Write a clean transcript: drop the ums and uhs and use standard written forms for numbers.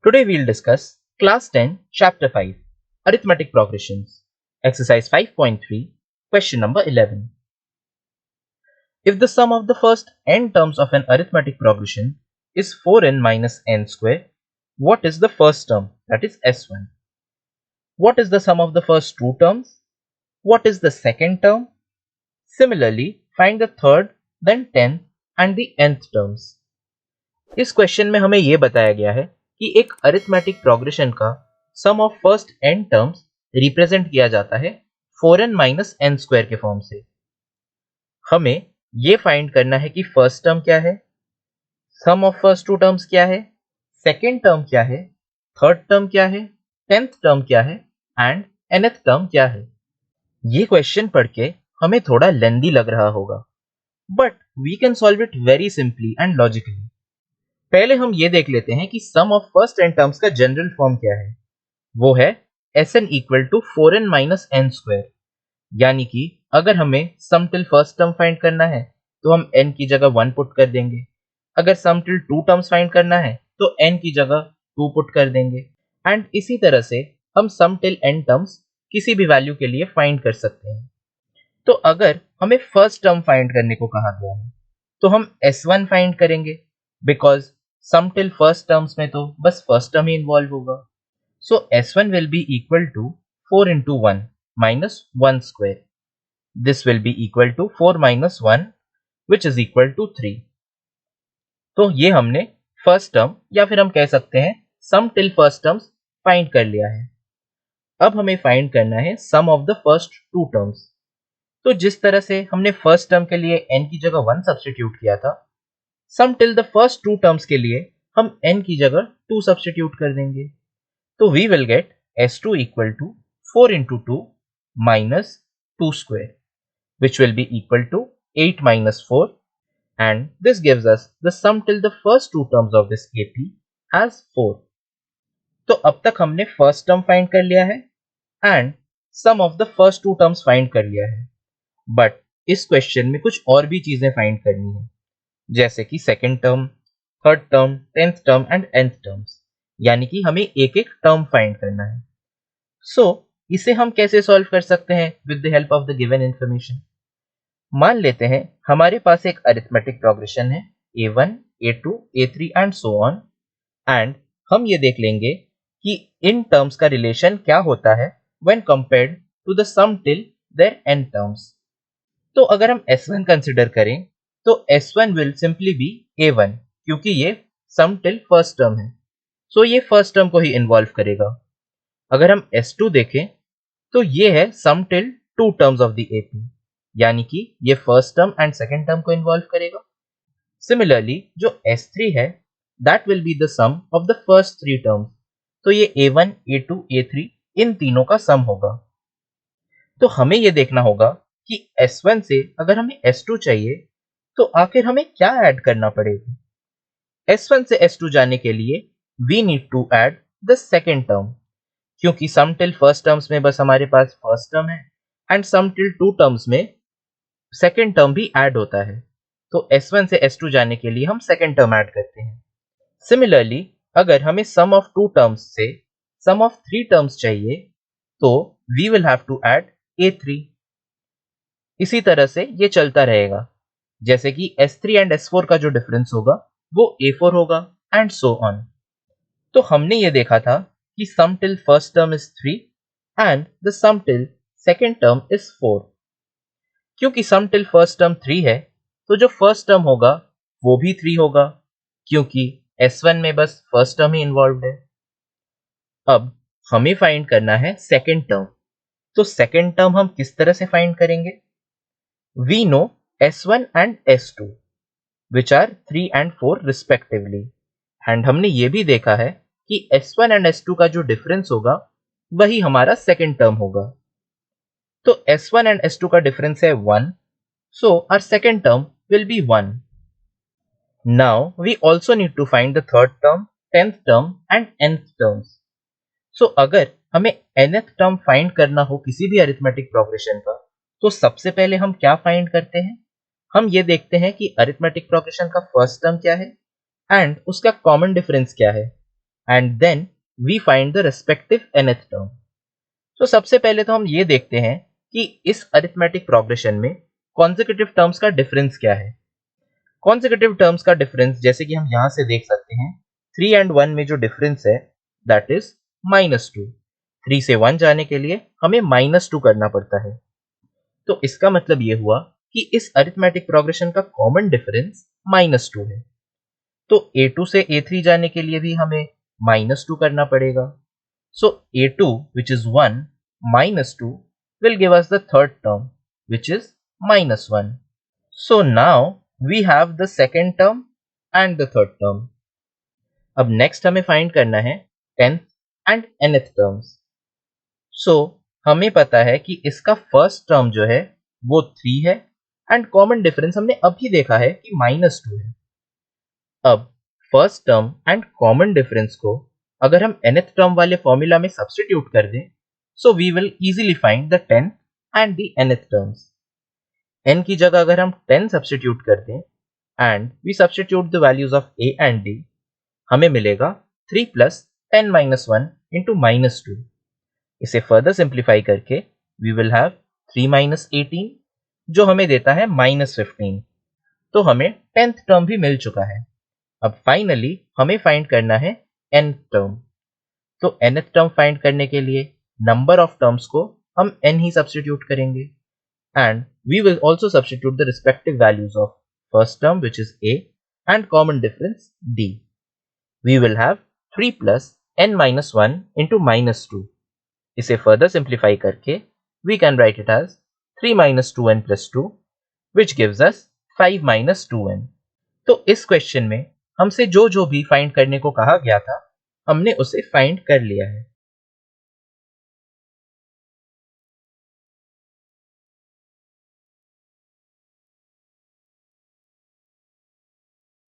Today we'll discuss Class 10, Chapter 5, Arithmetic Progressions, Exercise 5.3, Question number 11. If the sum of the first n terms of an arithmetic progression is 4n minus n square, what is the first term, that is S1? What is the sum of the first two terms? What is the second term? Similarly, find the third, then 10th and the nth terms. इस question में हमें यह बताया गया है कि एक arithmetic progression का sum of first n terms represent किया जाता है 4n माइनस n स्क्वायर के फॉर्म से। हमें यह फाइंड करना है कि फर्स्ट टर्म क्या है, sum of first two terms क्या है, सेकेंड टर्म क्या है, थर्ड टर्म क्या है, 10th टर्म क्या है एंड nth टर्म क्या है। ये क्वेश्चन पढ़ के हमें थोड़ा लेंदी लग रहा होगा, but we can solve it very simply and logically. पहले हम ये देख लेते हैं कि sum of first n terms का जनरल फॉर्म क्या है। वो है Sn equal to 4n minus n square, यानी कि अगर हमें sum till first term find करना है तो हम n की जगह 1 पुट कर देंगे। अगर सम टिल टू टर्म्स फाइंड करना है तो n की जगह 2 पुट कर देंगे एंड इसी तरह से हम सम टिल n टर्म्स किसी भी वैल्यू के लिए फाइंड कर सकते हैं। तो अगर हमें फर्स्ट टर्म फाइंड करने को कहा गया है तो हम S1 फाइंड करेंगे, because sum till first terms में तो बस फर्स्ट टर्म ही इन्वॉल्व होगा। So S1 will be equal to 4 into 1 minus 1 square. This will be equal to 4 minus 1 which is equal to 3. तो ये हमने फर्स्ट टर्म या फिर हम कह सकते हैं sum till first terms find कर लिया है। अब हमें फाइंड करना है sum of the first two terms. तो जिस तरह से हमने फर्स्ट टर्म के लिए n की जगह 1 सब्स्टिट्यूट किया था, sum till the first two terms के लिए हम n की जगह 2 सब्स्टिट्यूट कर देंगे। तो we will get S2 equal to 4 into 2 minus 2 square, which will be equal to 8 minus 4, and this gives us the sum till the first two terms of this AP as 4. तो अब तक हमने first term find कर लिया है and sum of the first two terms find कर लिया है, बट इस क्वेश्चन में कुछ और भी चीजें फाइंड करनी है, जैसे कि second term, third term, 10th term and nth terms, यानी कि हमें एक एक टर्म फाइंड करना है। सो इसे हम कैसे सॉल्व कर सकते हैं with the help of the given information. मान लेते हैं हमारे पास एक अरिथमेटिक प्रोग्रेशन है A1, A2, A3 and so on, and हम ये देख लेंगे कि इन टर्म्स का रिलेशन क्या होता है when compared to the sum till their n terms. तो अगर हम S1 कंसिडर करें तो S1 will simply B A1, क्योंकि ये सम टिल फर्स्ट टर्म है, सो ये फर्स्ट टर्म को ही इन्वॉल्व करेगा। अगर हम S2 देखें तो ये है sum till two terms of the AP, यानी कि ये first term and second term को इन्वॉल्व करेगा। सिमिलरली जो S3 है that will be the sum of the first three terms, तो ये A1, A2, A3 इन तीनों का सम होगा। तो हमें ये देखना होगा कि S1 से अगर हमें S2 चाहिए तो आखिर हमें क्या ऐड करना पड़ेगा। S1 से S2 जाने के लिए we need to add the second term, क्योंकि सम टिल फर्स्ट टर्म्स में बस हमारे पास फर्स्ट टर्म है and sum till two terms में सेकेंड टर्म भी ऐड होता है। तो S1 से S2 जाने के लिए हम सेकेंड टर्म ऐड करते हैं। सिमिलरली अगर हमें सम ऑफ टू टर्म्स से सम ऑफ थ्री टर्म्स चाहिए तो we will have to add A3। इसी तरह से ये चलता रहेगा, जैसे कि S3 एंड S4 का जो डिफरेंस होगा वो A4 होगा एंड सो ऑन। तो हमने ये देखा था कि sum till first term is 3 and the sum till second term is 4। क्योंकि सम टिल फर्स्ट टर्म 3 है तो जो फर्स्ट टर्म होगा वो भी 3 होगा, क्योंकि S1 में बस फर्स्ट टर्म ही इन्वॉल्व है। अब हमें फाइंड करना है सेकेंड टर्म। तो सेकेंड टर्म हम किस तरह से फाइंड करेंगे। We know S1 and S2 which are 3 and 4 respectively, and हमने ये भी देखा है कि S1 एंड S2 का जो डिफरेंस होगा वही हमारा सेकेंड टर्म होगा। तो S1 एंड S2 का डिफरेंस है 1, so our second term will be 1. Now we also need to find the third term, 10th term and nth terms. So अगर हमें nth term फाइंड करना हो किसी भी अरिथमेटिक प्रोग्रेशन का, तो सबसे पहले हम क्या फाइंड करते हैं, हम ये देखते हैं कि अरिथमेटिक प्रोग्रेशन का फर्स्ट टर्म क्या है एंड उसका कॉमन डिफरेंस क्या है। and then we find the respective nth term. तो सबसे पहले तो हम ये देखते हैं कि इस अरिथमेटिक प्रोग्रेशन में कॉन्सेक्यूटिव टर्म्स का डिफरेंस क्या है. कॉन्सेक्यूटिव टर्म्स का डिफरेंस जैसे कि हम यहां से देख सकते हैं 3 and 1 में जो डिफरेंस है दैट इज -2. 3 से 1 जाने के लिए हमें -2 करना पड़ता है. तो इसका मतलब ये हुआ कि इस अरिथमेटिक प्रोग्रेशन का कॉमन डिफरेंस -2 है. तो A2 से A3 जाने के लिए भी हमें -2 करना पड़ेगा. So A2, which is 1 minus 2, will give us the third term, which is -1. So now we have the second term and the third term. अब next हमें find करना है 10th and nth terms. So हमें पता है कि इसका first term जो है वो 3 है and common difference हमने अभी देखा है कि -2 है. अब first term and common difference को अगर हम nth टर्म वाले फॉर्मूला में सब्स्टिट्यूट कर दें so we will easily find the 10th and the nth terms. n की जगह अगर हम 10 सब्स्टिट्यूट कर दें and we substitute the values of a and d, हमें मिलेगा 3 प्लस 10 माइनस 1 इंटू -2. इसे फर्दर सिंप्लीफाई करके वी विल हैव 3 माइनस 18 जो हमें देता है -15. तो हमें 10th टर्म भी मिल चुका है. अब फाइनली हमें फाइंड करना है nth टर्म. तो nth टर्म फाइंड करने के लिए नंबर ऑफ टर्म्स को हम n ही सब्स्टिट्यूट करेंगे and we will also substitute the respective values of first term which is a and common difference d. We will have 3 plus n minus 1 into -2. इसे further simplify करके we can write it as 3 minus 2n plus 2 which gives us 5 minus 2n. तो इस question में हमसे जो भी find करने को कहा गया था हमने उसे फाइंड कर लिया है.